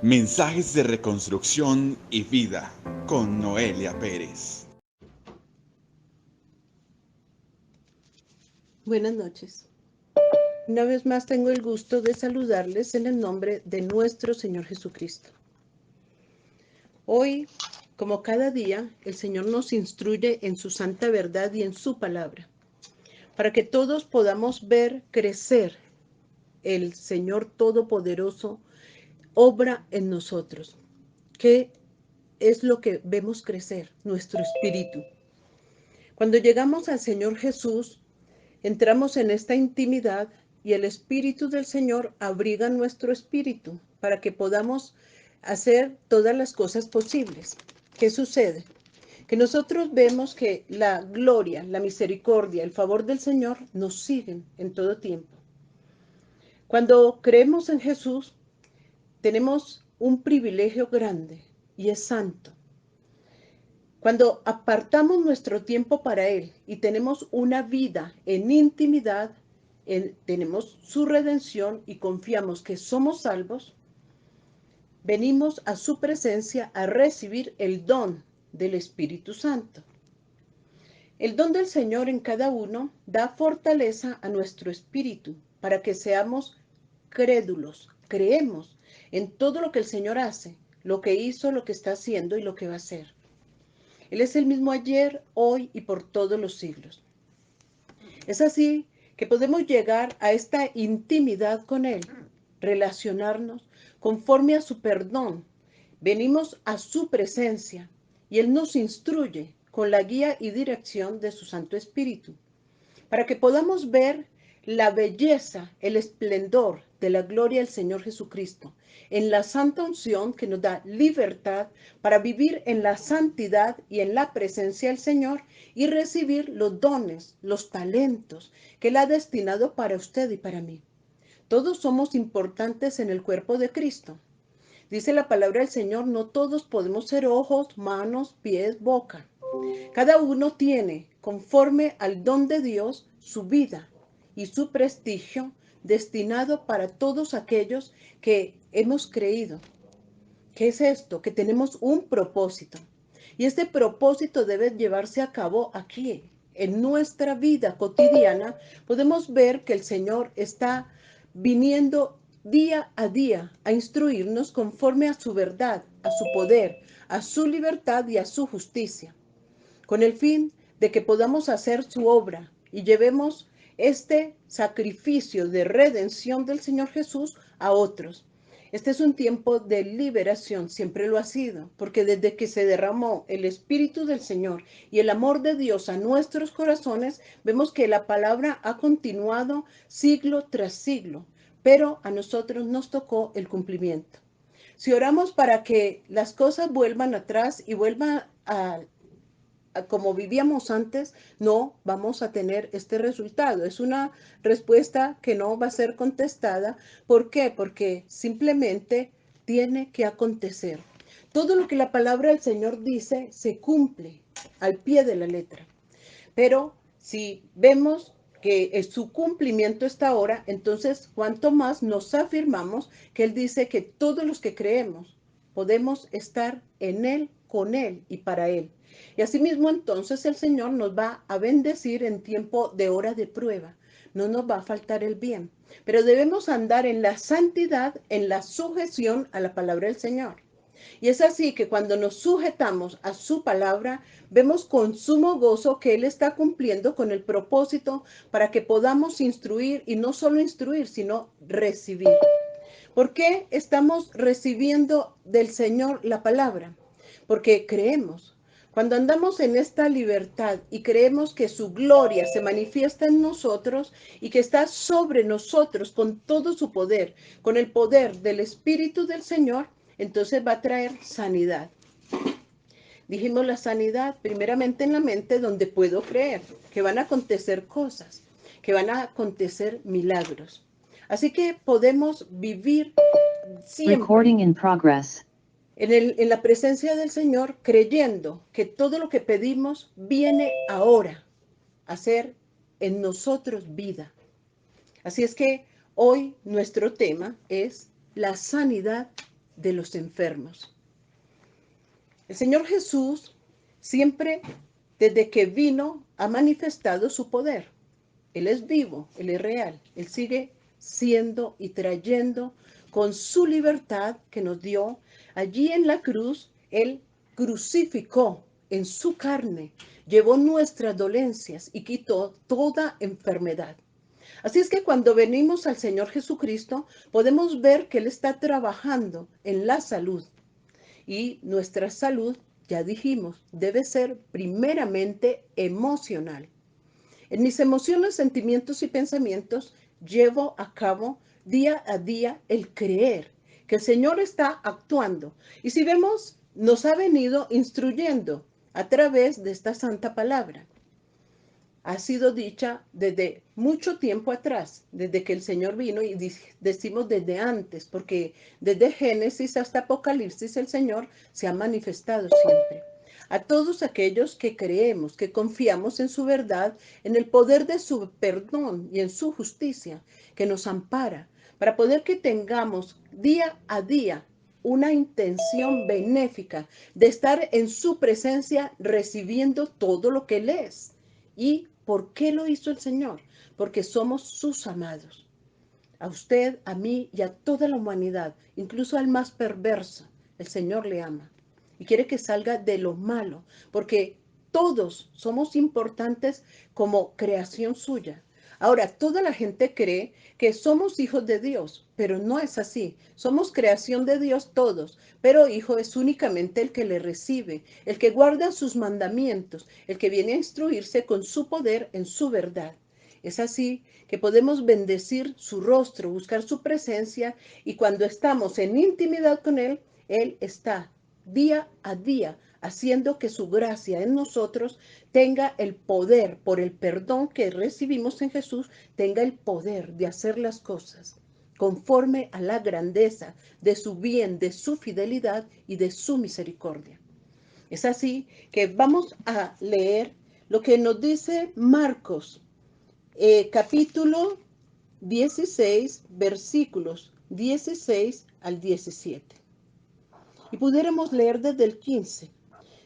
Mensajes de reconstrucción y vida con Noelia Pérez. Buenas noches. Una vez más tengo el gusto de saludarles en el nombre de nuestro Señor Jesucristo. Hoy, como cada día, el Señor nos instruye en su santa verdad y en su palabra, para que todos podamos ver crecer el Señor Todopoderoso obra en nosotros. ¿Qué es lo que vemos crecer? Nuestro espíritu. Cuando llegamos al Señor Jesús, entramos en esta intimidad y el Espíritu del Señor abriga nuestro espíritu para que podamos hacer todas las cosas posibles. ¿Qué sucede? Que nosotros vemos que la gloria, la misericordia, el favor del Señor nos siguen en todo tiempo. Cuando creemos en Jesús, tenemos un privilegio grande y es santo. Cuando apartamos nuestro tiempo para Él y tenemos una vida en intimidad, tenemos su redención y confiamos que somos salvos, venimos a su presencia a recibir el don del Espíritu Santo. El don del Señor en cada uno da fortaleza a nuestro espíritu para que seamos crédulos, creemos en todo lo que el Señor hace, lo que hizo, lo que está haciendo y lo que va a hacer. Él es el mismo ayer, hoy y por todos los siglos. Es así que podemos llegar a esta intimidad con Él, relacionarnos conforme a su perdón. Venimos a su presencia y Él nos instruye con la guía y dirección de su Santo Espíritu, para que podamos ver la belleza, el esplendor de la gloria del Señor Jesucristo, en la santa unción que nos da libertad para vivir en la santidad y en la presencia del Señor y recibir los dones, los talentos que Él ha destinado para usted y para mí. Todos somos importantes en el cuerpo de Cristo. Dice la palabra del Señor, no todos podemos ser ojos, manos, pies, boca. Cada uno tiene, conforme al don de Dios, su vida y su prestigio destinado para todos aquellos que hemos creído. ¿Qué es esto? Que tenemos un propósito. Y este propósito debe llevarse a cabo aquí, en nuestra vida cotidiana. Podemos ver que el Señor está viniendo día a día a instruirnos conforme a su verdad, a su poder, a su libertad y a su justicia, con el fin de que podamos hacer su obra y llevemos este sacrificio de redención del Señor Jesús a otros. Este es un tiempo de liberación, siempre lo ha sido, porque desde que se derramó el Espíritu del Señor y el amor de Dios a nuestros corazones, vemos que la palabra ha continuado siglo tras siglo, pero a nosotros nos tocó el cumplimiento. Si oramos para que las cosas vuelvan atrás y vuelvan a como vivíamos antes, no vamos a tener este resultado. Es una respuesta que no va a ser contestada. ¿Por qué? Porque simplemente tiene que acontecer. Todo lo que la palabra del Señor dice se cumple al pie de la letra. Pero si vemos que su cumplimiento está ahora, entonces cuanto más nos afirmamos que Él dice que todos los que creemos podemos estar en Él, con Él y para Él. Y asimismo entonces el Señor nos va a bendecir en tiempo de hora de prueba. No nos va a faltar el bien, pero debemos andar en la santidad, en la sujeción a la palabra del Señor. Y es así que cuando nos sujetamos a su palabra, vemos con sumo gozo que Él está cumpliendo con el propósito para que podamos instruir y no solo instruir, sino recibir. ¿Por qué estamos recibiendo del Señor la palabra? Porque creemos. Cuando andamos en esta libertad y creemos que su gloria se manifiesta en nosotros y que está sobre nosotros con todo su poder, con el poder del Espíritu del Señor, entonces va a traer sanidad. Dijimos la sanidad primeramente en la mente, donde puedo creer que van a acontecer cosas, que van a acontecer milagros. Así que podemos vivir siempre Recording in progress. en la presencia del Señor, creyendo que todo lo que pedimos viene ahora a ser en nosotros vida. Así es que hoy nuestro tema es la sanidad de los enfermos. El Señor Jesús siempre, desde que vino, ha manifestado su poder. Él es vivo, Él es real, Él sigue siendo y trayendo con su libertad que nos dio. Allí en la cruz, Él crucificó en su carne, llevó nuestras dolencias y quitó toda enfermedad. Así es que cuando venimos al Señor Jesucristo, podemos ver que Él está trabajando en la salud. Y nuestra salud, ya dijimos, debe ser primeramente emocional. En mis emociones, sentimientos y pensamientos llevo a cabo día a día el creer que el Señor está actuando. Y si vemos, nos ha venido instruyendo a través de esta santa palabra. Ha sido dicha desde mucho tiempo atrás, desde que el Señor vino, y decimos desde antes, porque desde Génesis hasta Apocalipsis el Señor se ha manifestado siempre. A todos aquellos que creemos, que confiamos en su verdad, en el poder de su perdón y en su justicia, que nos ampara, para poder que tengamos día a día una intención benéfica de estar en su presencia recibiendo todo lo que Él es. ¿Y por qué lo hizo el Señor? Porque somos sus amados. A usted, a mí y a toda la humanidad, incluso al más perverso, el Señor le ama y quiere que salga de lo malo, porque todos somos importantes como creación suya. Ahora, toda la gente cree que somos hijos de Dios, pero no es así. Somos creación de Dios todos, pero hijo es únicamente el que le recibe, el que guarda sus mandamientos, el que viene a instruirse con su poder en su verdad. Es así que podemos bendecir su rostro, buscar su presencia, y cuando estamos en intimidad con Él, Él está día a día haciendo que su gracia en nosotros tenga el poder, por el perdón que recibimos en Jesús, tenga el poder de hacer las cosas conforme a la grandeza de su bien, de su fidelidad y de su misericordia. Es así que vamos a leer lo que nos dice Marcos, capítulo 16, versículos 16 al 17. Y pudiéramos leer desde el 15.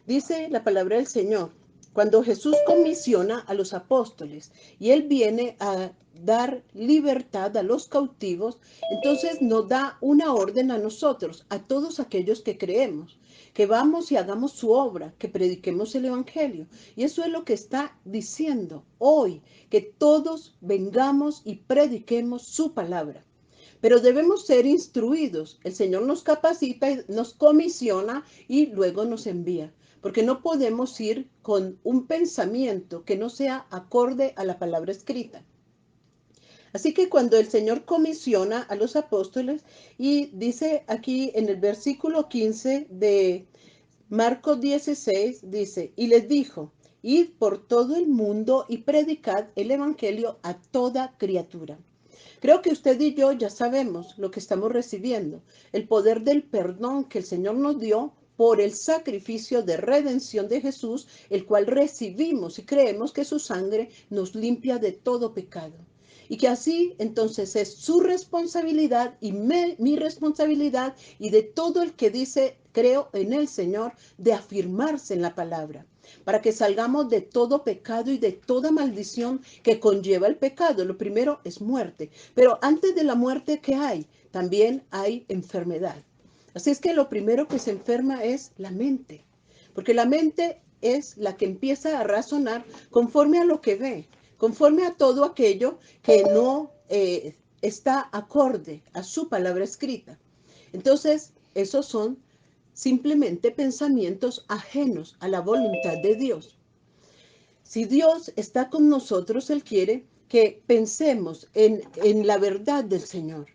Dice la palabra del Señor: cuando Jesús comisiona a los apóstoles y Él viene a dar libertad a los cautivos, entonces nos da una orden a nosotros, a todos aquellos que creemos, que vamos y hagamos su obra, que prediquemos el Evangelio. Y eso es lo que está diciendo hoy, que todos vengamos y prediquemos su palabra. Pero debemos ser instruidos. El Señor nos capacita, nos comisiona y luego nos envía. Porque no podemos ir con un pensamiento que no sea acorde a la palabra escrita. Así que cuando el Señor comisiona a los apóstoles, y dice aquí en el versículo 15 de Marcos 16, dice: y les dijo: id por todo el mundo y predicad el evangelio a toda criatura. Creo que usted y yo ya sabemos lo que estamos recibiendo, el poder del perdón que el Señor nos dio por el sacrificio de redención de Jesús, el cual recibimos y creemos que su sangre nos limpia de todo pecado. Y que así entonces es su responsabilidad y mi responsabilidad y de todo el que dice creo en el Señor, de afirmarse en la palabra, para que salgamos de todo pecado y de toda maldición que conlleva el pecado. Lo primero es muerte, pero antes de la muerte, ¿qué hay? También hay enfermedad. Así es que lo primero que se enferma es la mente, porque la mente es la que empieza a razonar conforme a lo que ve, conforme a todo aquello que no está acorde a su palabra escrita. Entonces, esos son simplemente pensamientos ajenos a la voluntad de Dios. Si Dios está con nosotros, Él quiere que pensemos en la verdad del Señor,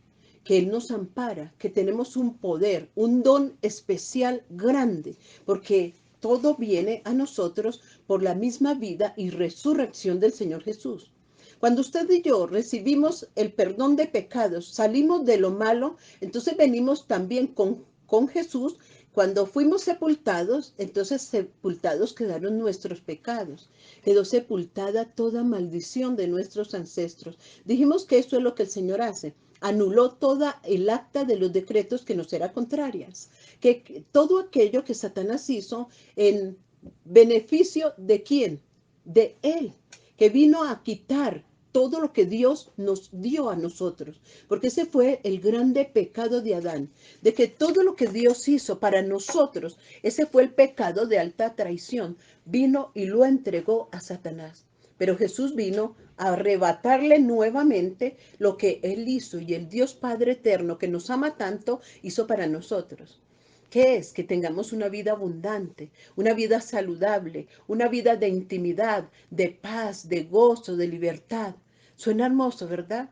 que Él nos ampara, que tenemos un poder, un don especial grande, porque todo viene a nosotros por la misma vida y resurrección del Señor Jesús. Cuando usted y yo recibimos el perdón de pecados, salimos de lo malo, entonces venimos también con Jesús. Cuando fuimos sepultados, entonces sepultados quedaron nuestros pecados. Quedó sepultada toda maldición de nuestros ancestros. Dijimos que eso es lo que el Señor hace. anuló toda el acta de los decretos que nos era contrarias, que todo aquello que Satanás hizo en beneficio de quién, de él, que vino a quitar todo lo que Dios nos dio a nosotros, porque ese fue el grande pecado de Adán, de que todo lo que Dios hizo para nosotros, ese fue el pecado de alta traición, vino y lo entregó a Satanás. Pero Jesús vino a arrebatarle nuevamente lo que Él hizo y el Dios Padre eterno que nos ama tanto hizo para nosotros. ¿Qué es? Que tengamos una vida abundante, una vida saludable, una vida de intimidad, de paz, de gozo, de libertad. Suena hermoso, ¿verdad?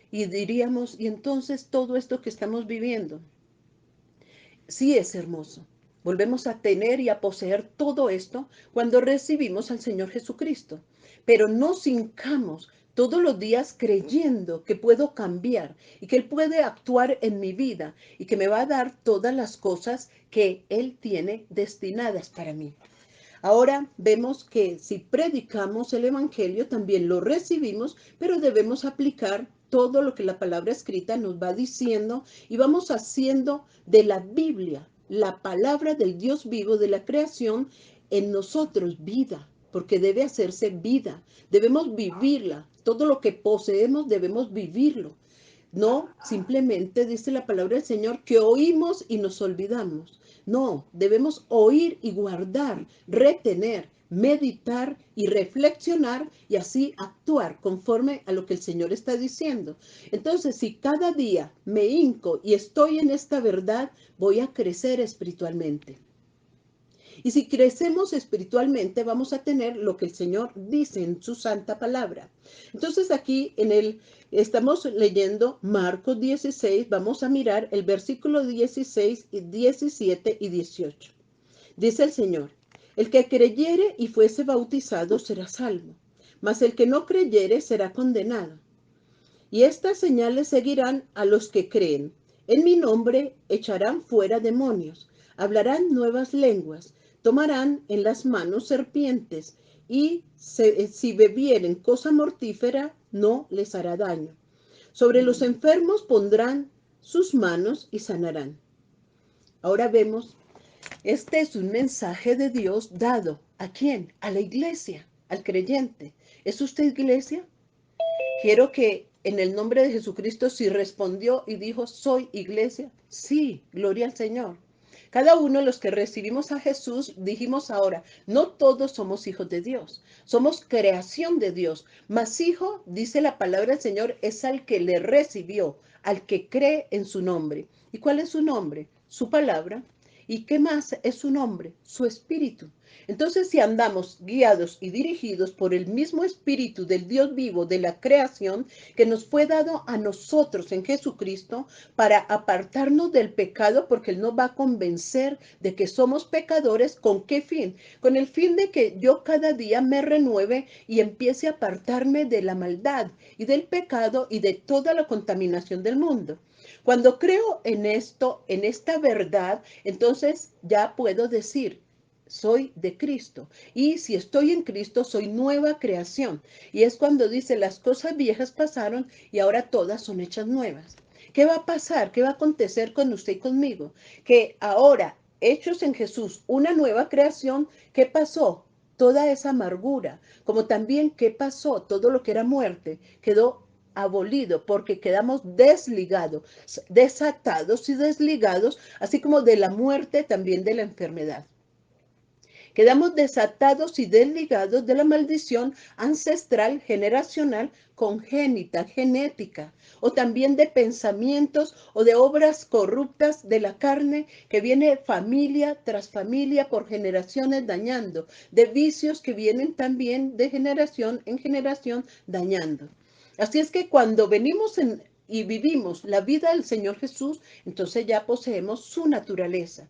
Y diríamos, ¿y entonces todo esto que estamos viviendo? Sí es hermoso. Volvemos a tener y a poseer todo esto cuando recibimos al Señor Jesucristo. Pero no hincamos todos los días creyendo que puedo cambiar y que Él puede actuar en mi vida y que me va a dar todas las cosas que Él tiene destinadas para mí. Ahora vemos que si predicamos el Evangelio, también lo recibimos, pero debemos aplicar todo lo que la palabra escrita nos va diciendo y vamos haciendo de la Biblia, la palabra del Dios vivo de la creación, en nosotros vida, porque debe hacerse vida. Debemos vivirla. Todo lo que poseemos debemos vivirlo. No, simplemente dice la palabra del Señor que oímos y nos olvidamos. No, debemos oír y guardar, retener, meditar y reflexionar y así actuar conforme a lo que el Señor está diciendo. Entonces, si cada día me hinco y estoy en esta verdad, voy a crecer espiritualmente. Y si crecemos espiritualmente, vamos a tener lo que el Señor dice en su santa palabra. Entonces aquí estamos leyendo Marcos 16, vamos a mirar el versículo 16, 17 y 18. Dice el Señor, el que creyere y fuese bautizado será salvo, mas el que no creyere será condenado. Y estas señales seguirán a los que creen. En mi nombre echarán fuera demonios, hablarán nuevas lenguas, tomarán en las manos serpientes, y si bebieren cosa mortífera, no les hará daño. Sobre los enfermos pondrán sus manos y sanarán. Ahora vemos, este es un mensaje de Dios dado ¿a quién? A la iglesia, al creyente. ¿Es usted iglesia? Quiero que en el nombre de Jesucristo, si respondió y dijo, soy iglesia, sí, gloria al Señor. Cada uno de los que recibimos a Jesús, dijimos ahora, no todos somos hijos de Dios, somos creación de Dios, mas hijo, dice la palabra del Señor, es al que le recibió, al que cree en su nombre. ¿Y cuál es su nombre? Su palabra. ¿Y qué más es su nombre? Su espíritu. Entonces, si andamos guiados y dirigidos por el mismo espíritu del Dios vivo de la creación que nos fue dado a nosotros en Jesucristo para apartarnos del pecado, porque Él nos va a convencer de que somos pecadores, ¿con qué fin? Con el fin de que yo cada día me renueve y empiece a apartarme de la maldad y del pecado y de toda la contaminación del mundo. Cuando creo en esto, en esta verdad, entonces ya puedo decir, soy de Cristo. Y si estoy en Cristo, soy nueva creación. Y es cuando dice, las cosas viejas pasaron y ahora todas son hechas nuevas. ¿Qué va a pasar? ¿Qué va a acontecer con usted y conmigo? Que ahora, hechos en Jesús, una nueva creación, ¿qué pasó? Toda esa amargura, como también qué pasó, todo lo que era muerte, quedó abolido porque quedamos desligados, desatados y desligados, así como de la muerte, también de la enfermedad. Quedamos desatados y desligados de la maldición ancestral, generacional, congénita, genética, o también de pensamientos o de obras corruptas de la carne que viene familia tras familia por generaciones dañando, de vicios que vienen también de generación en generación dañando. Así es que cuando venimos y vivimos la vida del Señor Jesús, entonces ya poseemos su naturaleza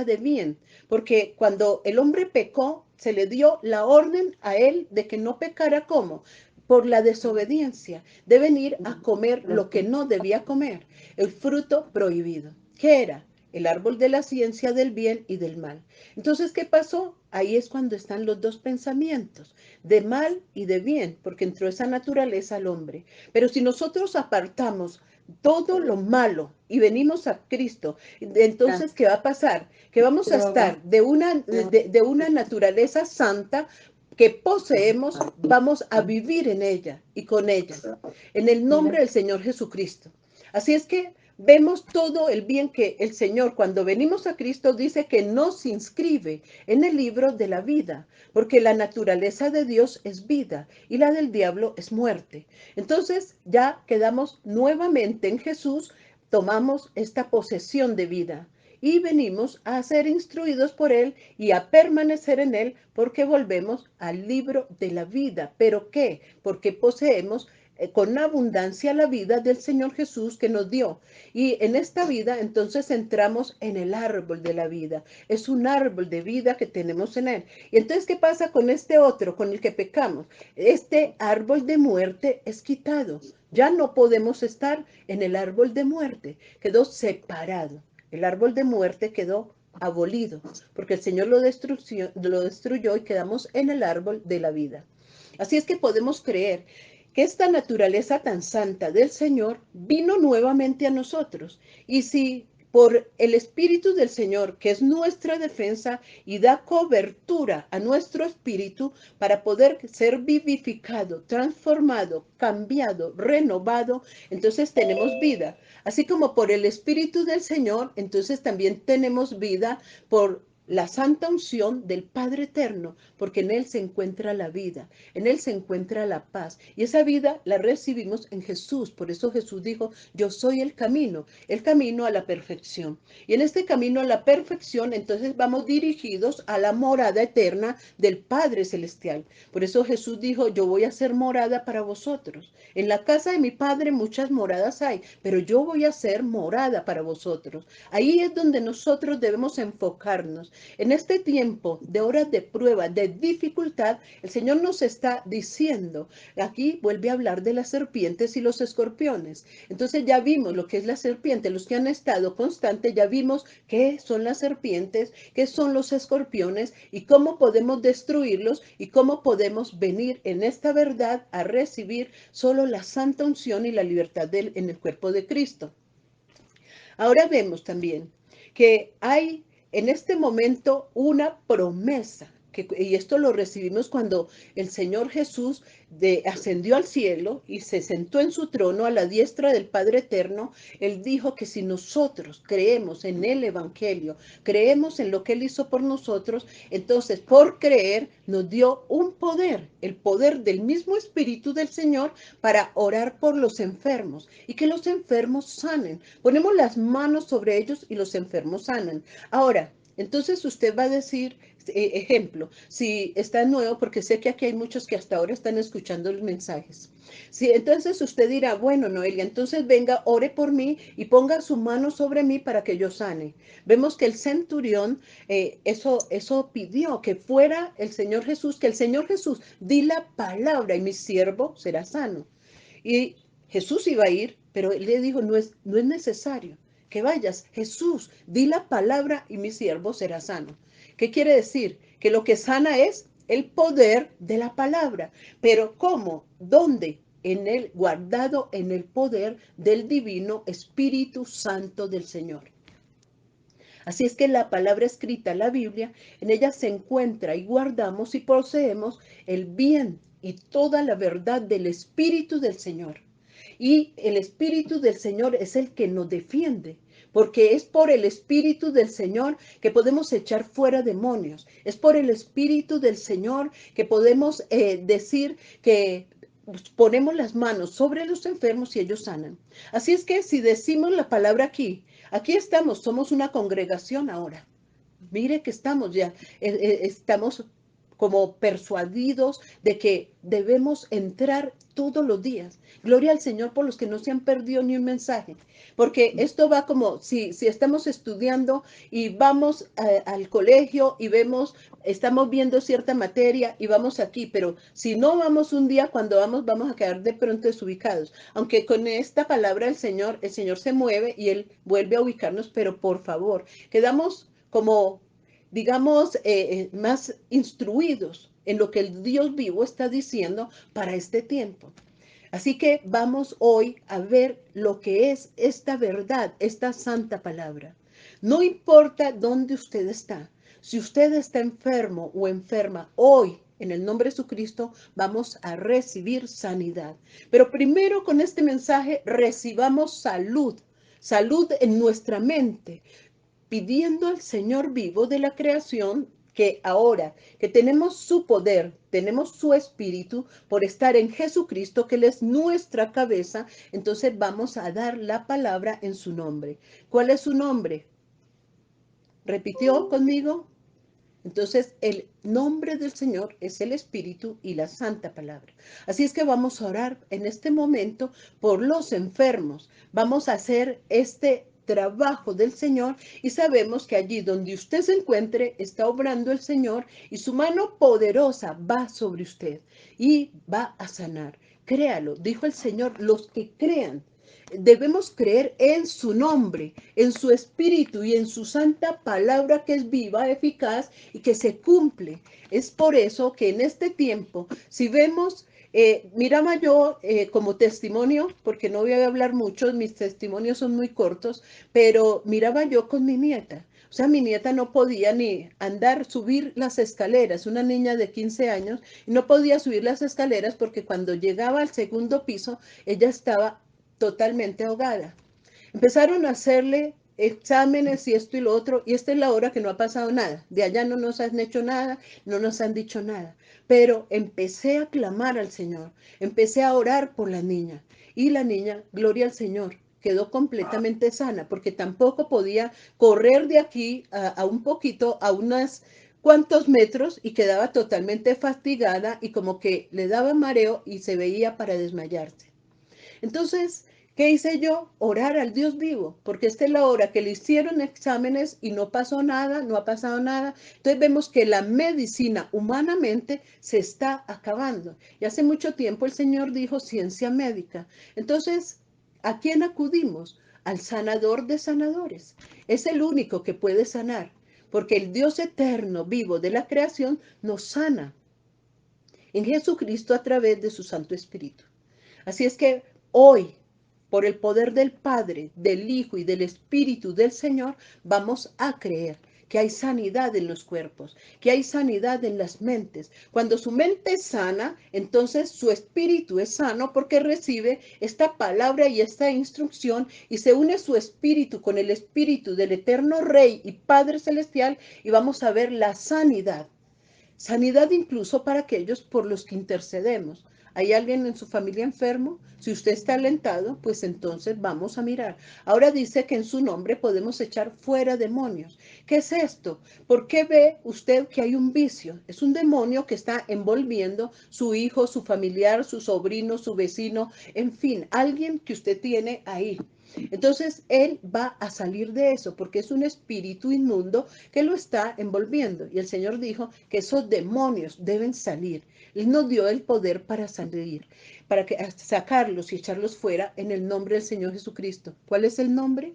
de bien, porque cuando el hombre pecó, se le dio la orden a él de que no pecara como por la desobediencia, de venir a comer lo que no debía comer, el fruto prohibido. ¿Qué era? El árbol de la ciencia del bien y del mal. Entonces, ¿qué pasó? ahí es cuando están los dos pensamientos, de mal y de bien, porque entró esa naturaleza al hombre. Pero si nosotros apartamos todo lo malo y venimos a Cristo, entonces, ¿qué va a pasar? Que vamos a estar de una naturaleza santa que poseemos, vamos a vivir en ella y con ella, en el nombre del Señor Jesucristo. Así es que vemos todo el bien que el Señor, cuando venimos a Cristo, dice que nos inscribe en el libro de la vida, porque la naturaleza de Dios es vida y la del diablo es muerte. Entonces ya quedamos nuevamente en Jesús, tomamos esta posesión de vida y venimos a ser instruidos por Él y a permanecer en Él porque volvemos al libro de la vida. ¿Pero qué? Porque poseemos con abundancia la vida del Señor Jesús que nos dio. Y en esta vida entonces entramos en el árbol de la vida. Es un árbol de vida que tenemos en Él. Y entonces, ¿qué pasa con este otro, con el que pecamos? Este árbol de muerte es quitado. Ya no podemos estar en el árbol de muerte. Quedó separado. El árbol de muerte quedó abolido, porque el Señor lo destruyó y quedamos en el árbol de la vida. Así es que podemos creer que esta naturaleza tan santa del Señor vino nuevamente a nosotros. Y si por el Espíritu del Señor, que es nuestra defensa y da cobertura a nuestro espíritu para poder ser vivificado, transformado, cambiado, renovado, entonces tenemos vida. Así como por el Espíritu del Señor, entonces también tenemos vida por la santa unción del Padre Eterno, porque en Él se encuentra la vida, en Él se encuentra la paz. Y esa vida la recibimos en Jesús. Por eso Jesús dijo, yo soy el camino a la perfección. Y en este camino a la perfección, entonces vamos dirigidos a la morada eterna del Padre Celestial. Por eso Jesús dijo, yo voy a hacer morada para vosotros. En la casa de mi Padre muchas moradas hay, pero yo voy a hacer morada para vosotros. Ahí es donde nosotros debemos enfocarnos. En este tiempo de horas de prueba, de dificultad, el Señor nos está diciendo, aquí vuelve a hablar de las serpientes y los escorpiones. Entonces ya vimos lo que es la serpiente, los que han estado constantes, ya vimos qué son las serpientes, qué son los escorpiones y cómo podemos destruirlos y cómo podemos venir en esta verdad a recibir solo la santa unción y la libertad en el cuerpo de Cristo. Ahora vemos también que hay en este momento una promesa, y esto lo recibimos cuando el Señor Jesús ascendió al cielo y se sentó en su trono a la diestra del Padre Eterno. Él dijo que si nosotros creemos en el Evangelio, creemos en lo que Él hizo por nosotros, entonces por creer nos dio un poder, el poder del mismo Espíritu del Señor para orar por los enfermos y que los enfermos sanen. Ponemos las manos sobre ellos y los enfermos sanan. Ahora, entonces usted va a decir, ejemplo, si está nuevo, porque sé que aquí hay muchos que hasta ahora están escuchando los mensajes. Si entonces usted dirá, bueno, Noelia, entonces venga, ore por mí y ponga su mano sobre mí para que yo sane. Vemos que el centurión eso pidió, que fuera el Señor Jesús, que el Señor Jesús di la palabra y mi siervo será sano. Y Jesús iba a ir, pero él le dijo, no es necesario que vayas. Jesús, di la palabra y mi siervo será sano. ¿Qué quiere decir? Que lo que sana es el poder de la palabra. Pero ¿cómo? ¿Dónde? En él, guardado en el poder del divino Espíritu Santo del Señor. Así es que la palabra escrita, la Biblia, en ella se encuentra y guardamos y poseemos el bien y toda la verdad del Espíritu del Señor. Y el Espíritu del Señor es el que nos defiende, porque es por el Espíritu del Señor que podemos echar fuera demonios. Es por el Espíritu del Señor que podemos decir que ponemos las manos sobre los enfermos y ellos sanan. Así es que si decimos la palabra aquí estamos, somos una congregación ahora. Mire que estamos ya, estamos como persuadidos de que debemos entrar todos los días. Gloria al Señor por los que no se han perdido ni un mensaje, porque esto va como si estamos estudiando y vamos al colegio y estamos viendo cierta materia y vamos aquí, pero si no vamos un día, cuando vamos a quedar de pronto desubicados. Aunque con esta palabra el Señor se mueve y Él vuelve a ubicarnos, pero por favor, quedamos como digamos, más instruidos en lo que el Dios vivo está diciendo para este tiempo. Así que vamos hoy a ver lo que es esta verdad, esta santa palabra. No importa dónde usted está, si usted está enfermo o enferma, hoy en el nombre de Jesucristo vamos a recibir sanidad. Pero primero con este mensaje recibamos salud, salud en nuestra mente, pidiendo al Señor vivo de la creación que ahora que tenemos su poder, tenemos su espíritu por estar en Jesucristo, que Él es nuestra cabeza, entonces vamos a dar la palabra en su nombre. ¿Cuál es su nombre? ¿Repitió conmigo? Entonces, el nombre del Señor es el Espíritu y la Santa Palabra. Así es que vamos a orar en este momento por los enfermos. Vamos a hacer este trabajo del Señor y sabemos que allí donde usted se encuentre está obrando el Señor y su mano poderosa va sobre usted y va a sanar. Créalo, dijo el Señor, los que crean. Debemos creer en su nombre, en su espíritu y en su santa palabra que es viva, eficaz y que se cumple. Es por eso que en este tiempo, si vemos, miraba yo como testimonio, porque no voy a hablar mucho, mis testimonios son muy cortos, pero miraba yo con mi nieta. O sea, mi nieta no podía ni andar, subir las escaleras, una niña de 15 años, y no podía subir las escaleras porque cuando llegaba al segundo piso, ella estaba totalmente ahogada. Empezaron a hacerle exámenes y esto y lo otro, y esta es la hora que no ha pasado nada. De allá no nos han hecho nada, no nos han dicho nada. Pero empecé a clamar al Señor, empecé a orar por la niña, y la niña, gloria al Señor, quedó completamente sana, porque tampoco podía correr de aquí a un poquito, a unas cuantos metros, y quedaba totalmente fatigada y como que le daba mareo y se veía para desmayarse. Entonces, ¿qué hice yo? Orar al Dios vivo, porque esta es la hora que le hicieron exámenes y no pasó nada, no ha pasado nada. Entonces vemos que la medicina humanamente se está acabando. Y hace mucho tiempo el Señor dijo ciencia médica. Entonces, ¿a quién acudimos? Al sanador de sanadores. Es el único que puede sanar, porque el Dios eterno, vivo de la creación, nos sana en Jesucristo a través de su Santo Espíritu. Así es que hoy, por el poder del Padre, del Hijo y del Espíritu del Señor, vamos a creer que hay sanidad en los cuerpos, que hay sanidad en las mentes. Cuando su mente es sana, entonces su espíritu es sano porque recibe esta palabra y esta instrucción y se une su espíritu con el espíritu del eterno Rey y Padre Celestial y vamos a ver la sanidad. Sanidad incluso para aquellos por los que intercedemos. ¿Hay alguien en su familia enfermo? Si usted está alentado, pues entonces vamos a mirar. Ahora dice que en su nombre podemos echar fuera demonios. ¿Qué es esto? ¿Por qué ve usted que hay un vicio? Es un demonio que está envolviendo su hijo, su familiar, su sobrino, su vecino, en fin, alguien que usted tiene ahí. Entonces él va a salir de eso porque es un espíritu inmundo que lo está envolviendo. Y el Señor dijo que esos demonios deben salir. Él nos dio el poder para salir, para sacarlos y echarlos fuera en el nombre del Señor Jesucristo. ¿Cuál es el nombre?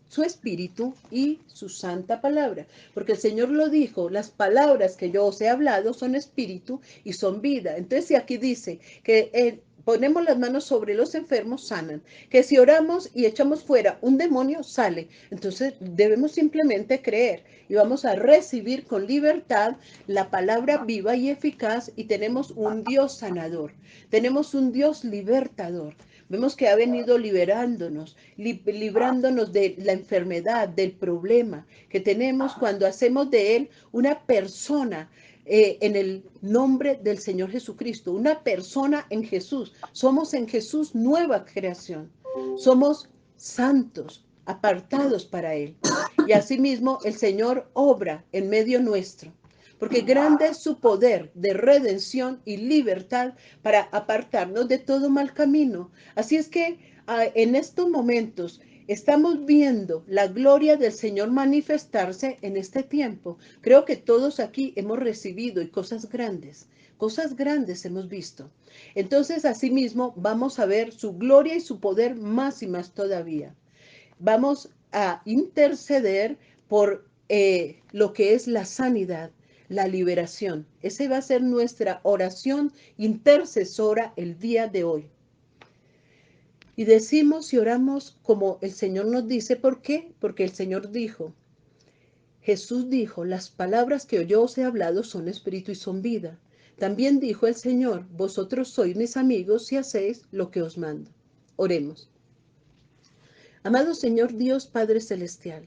Su espíritu y su santa palabra. Porque el Señor lo dijo, las palabras que yo os he hablado son espíritu y son vida. Entonces, si aquí dice que ponemos las manos sobre los enfermos, sanan. Que si oramos y echamos fuera un demonio, sale. Entonces, debemos simplemente creer y vamos a recibir con libertad la palabra viva y eficaz y tenemos un Dios sanador. Tenemos un Dios libertador. Vemos que ha venido liberándonos, librándonos de la enfermedad, del problema que tenemos cuando hacemos de Él una persona en el nombre del Señor Jesucristo, una persona en Jesús. Somos en Jesús nueva creación. Somos santos, apartados para Él. Y asimismo el Señor obra en medio nuestro porque grande es su poder de redención y libertad para apartarnos de todo mal camino. Así es que en estos momentos estamos viendo la gloria del Señor manifestarse en este tiempo. Creo que todos aquí hemos recibido y cosas grandes hemos visto. Entonces, asimismo, vamos a ver su gloria y su poder más y más todavía. Vamos a interceder por lo que es la sanidad, la liberación. Esa va a ser nuestra oración intercesora el día de hoy. Y decimos y oramos como el Señor nos dice. ¿Por qué? Porque el Señor dijo, Jesús dijo, las palabras que yo os he hablado son espíritu y son vida. También dijo el Señor, vosotros sois mis amigos si hacéis lo que os mando. Oremos. Amado Señor Dios Padre Celestial,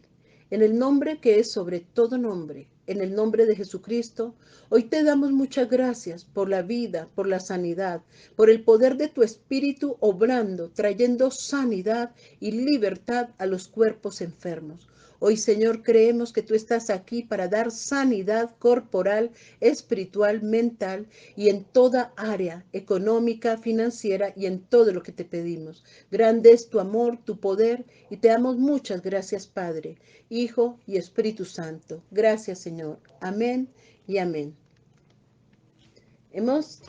en el nombre que es sobre todo nombre, en el nombre de Jesucristo, hoy te damos muchas gracias por la vida, por la sanidad, por el poder de tu Espíritu obrando, trayendo sanidad y libertad a los cuerpos enfermos. Hoy, Señor, creemos que tú estás aquí para dar sanidad corporal, espiritual, mental y en toda área económica, financiera y en todo lo que te pedimos. Grande es tu amor, tu poder y te damos muchas gracias, Padre, Hijo y Espíritu Santo. Gracias, Señor. Amén y amén. Hemos